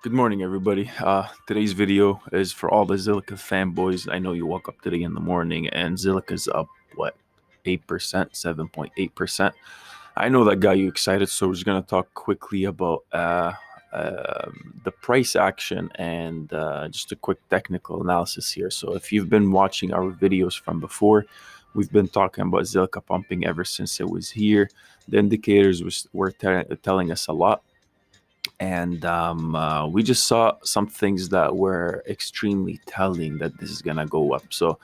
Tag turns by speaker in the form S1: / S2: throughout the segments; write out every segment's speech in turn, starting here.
S1: Good morning, everybody. Today's video is for all the Zilliqa fanboys. I know you woke up today in the morning and Zilliqa's up, what, 8%, 7.8%. I know that got you excited, so we're just going to talk quickly about the price action and just a quick technical analysis here. So, if you've been watching our videos from before, we've been talking about Zilliqa pumping ever since it was here. The indicators were telling us a lot, and we just saw some things that were extremely telling that this is gonna go up. So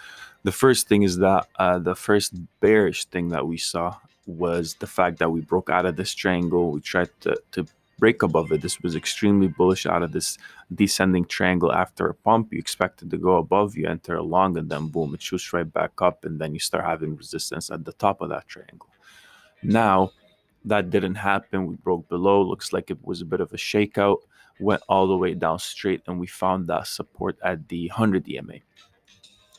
S1: the first thing is that the first bearish thing that we saw was the fact that we broke out of this triangle. We tried to break above it. This was extremely bullish out of this descending triangle. After a pump, you expected to go above, you enter along, and then boom, it shoots right back up, and then you start having resistance at the top of that triangle. Now that didn't happen. We broke below. Looks like it was a bit of a shakeout. Went all the way down straight, and we found that support at the 100 EMA.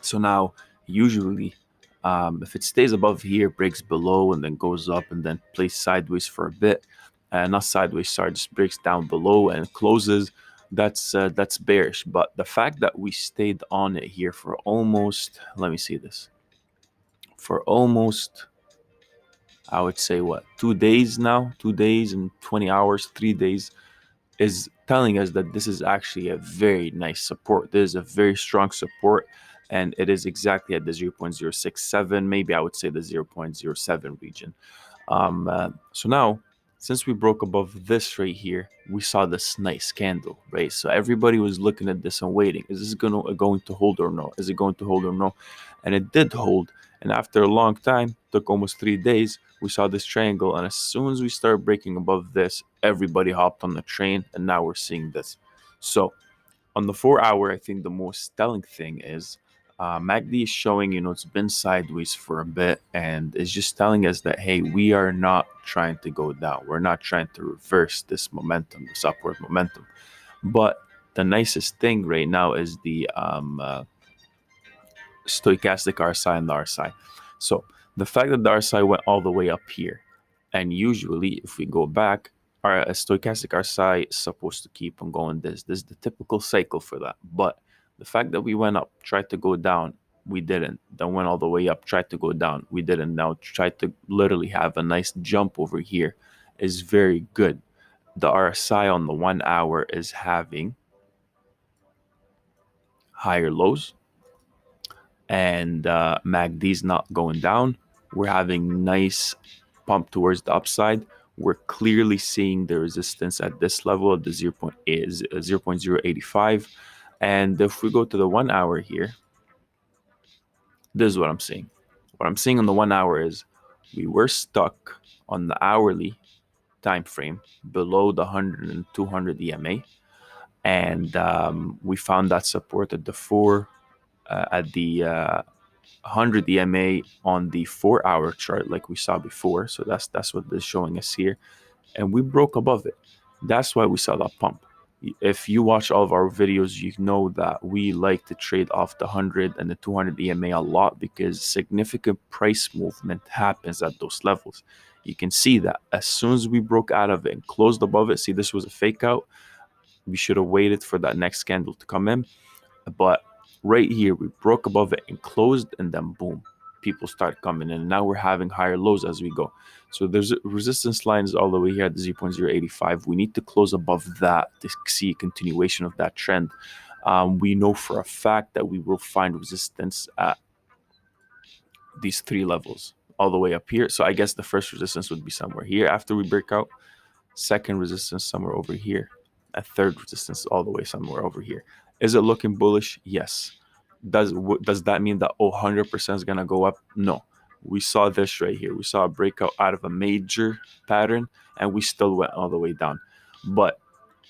S1: So now, usually, if it stays above here, breaks below, and then goes up, and then plays sideways for a bit, not sideways, sorry, just breaks down below and closes. That's bearish. But the fact that we stayed on it here for almost, let me see this, for almost, I would say, what, 2 days now, 2 days and 20 hours, 3 days, is telling us that this is actually a very nice support. This is a very strong support, and it is exactly at the 0.067, maybe I would say the 0.07 region. So now, since we broke above this right here, we saw this nice candle, right? So everybody was looking at this and waiting. Is this going to hold or no? Is it going to hold or no? And it did hold. And after a long time, took almost 3 days, we saw this triangle. And as soon as we started breaking above this, everybody hopped on the train, and now we're seeing this. So on the 4 hour, I think the most telling thing is MACD is showing, it's been sideways for a bit, and it's just telling us that, hey, we are not trying to go down. We're not trying to reverse this momentum, this upward momentum. But the nicest thing right now is the stochastic RSI and the RSI. So the fact that the RSI went all the way up here, and usually if we go back, our stochastic RSI is supposed to keep on going this. This is the typical cycle for that. But the fact that we went up, tried to go down, we didn't. Then went all the way up, tried to go down, we didn't. Now tried to literally have a nice jump over here is very good. The RSI on the 1 hour is having higher lows, and MACD's not going down. We're having nice pump towards the upside. We're clearly seeing the resistance at this level at the 0.085. And if we go to the 1 hour here, this is what I'm seeing. What I'm seeing on the 1 hour is we were stuck on the hourly time frame below the 100 and 200 EMA. And we found that support at the at the 100 EMA on the 4 hour chart, like we saw before. So that's what this is showing us here, and we broke above it. That's why we saw that pump. If you watch all of our videos, you know that we like to trade off the 100 and the 200 EMA a lot, because significant price movement happens at those levels. You can see that as soon as we broke out of it and closed above it, see, this was a fake out. We should have waited for that next candle to come in. But right here, we broke above it and closed, and then boom, people start coming in. And now we're having higher lows as we go. So there's resistance lines all the way here at the 0.085. We need to close above that to see a continuation of that trend. We know for a fact that we will find resistance at these three levels all the way up here. So I guess the first resistance would be somewhere here after we break out. Second resistance somewhere over here. A third resistance all the way somewhere over here. Is it looking bullish? Yes. Does that mean that 100% is going to go up? No. We saw this right here. We saw a breakout out of a major pattern, and we still went all the way down. But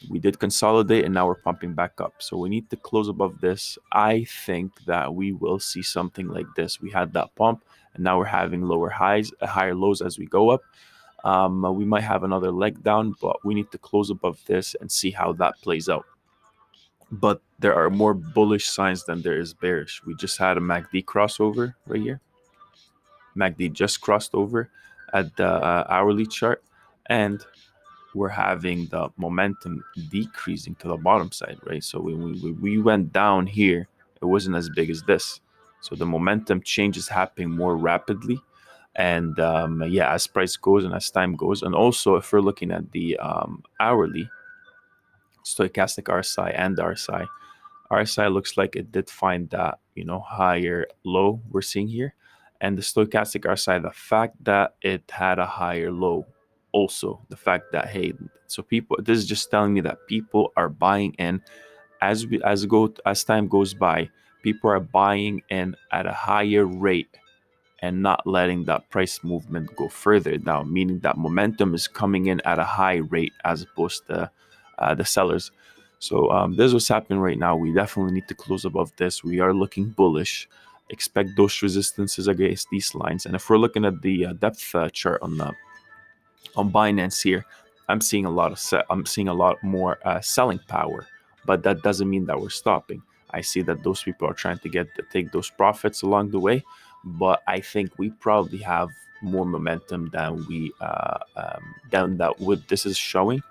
S1: we did consolidate, and now we're pumping back up. So we need to close above this. I think that we will see something like this. We had that pump, and now we're having lower highs, higher lows as we go up. We might have another leg down, but we need to close above this and see how that plays out. But there are more bullish signs than there is bearish. We just had a MACD crossover right here. MACD just crossed over at the hourly chart, and we're having the momentum decreasing to the bottom side, right? So when we went down here, it wasn't as big as this. So the momentum change is happening more rapidly. And yeah, as price goes and as time goes, and also if we're looking at the hourly stochastic RSI and RSI, RSI looks like it did find that, higher low we're seeing here. And the stochastic RSI, the fact that it had a higher low, also the fact that, hey, so people, this is just telling me that people are buying in as time goes by. People are buying in at a higher rate and not letting that price movement go further down, meaning that momentum is coming in at a high rate as opposed to the sellers. So this is what's happening right now. We definitely need to close above this. We are looking bullish. Expect those resistances against these lines. And if we're looking at the depth chart on Binance here, I'm seeing a lot more selling power, but that doesn't mean that we're stopping. I see that those people are trying to take those profits along the way, but I think we probably have more momentum than we than that what this is showing.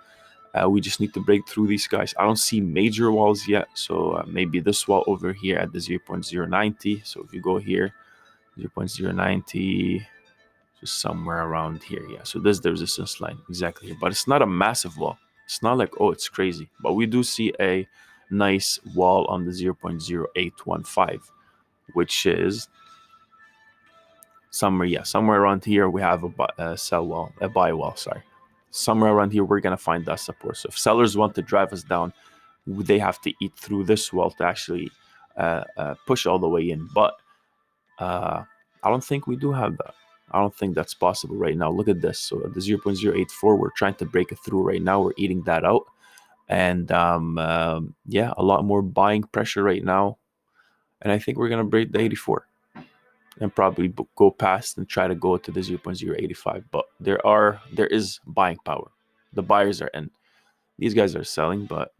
S1: We just need to break through these guys. I don't see major walls yet, so maybe this wall over here at the 0.090. So if you go here, 0.090, just somewhere around here. Yeah, so this is the resistance line exactly here, but it's not a massive wall. It's not like, oh, it's crazy, but we do see a nice wall on the 0.0815, which is somewhere around here. We have a sell wall, a buy wall, sorry. Somewhere around here we're gonna find that support. So if sellers want to drive us down, they have to eat through this wall to actually push all the way in. But I don't think we do have that. I don't think that's possible right now. Look at this. So at the 0.084, we're trying to break it through right now. We're eating that out. And yeah, a lot more buying pressure right now. And I think we're going to break the 84 and probably go past and try to go to the 0.085. But there is buying power. The buyers are in. These guys are selling, but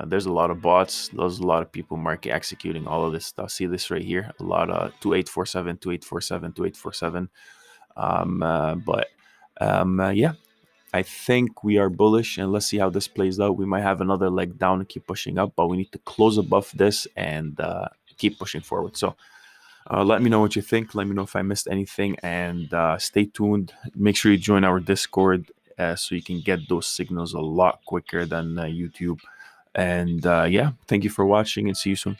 S1: there's a lot of bots. There's a lot of people market executing all of this stuff. See this right here, a lot of 2847, 2847, 2847. Yeah, I think we are bullish, and let's see how this plays out. We might have another leg down and keep pushing up, but we need to close above this and keep pushing forward. So let me know what you think. Let me know if I missed anything, and stay tuned. Make sure you join our Discord so you can get those signals a lot quicker than YouTube. And yeah, thank you for watching, and see you soon.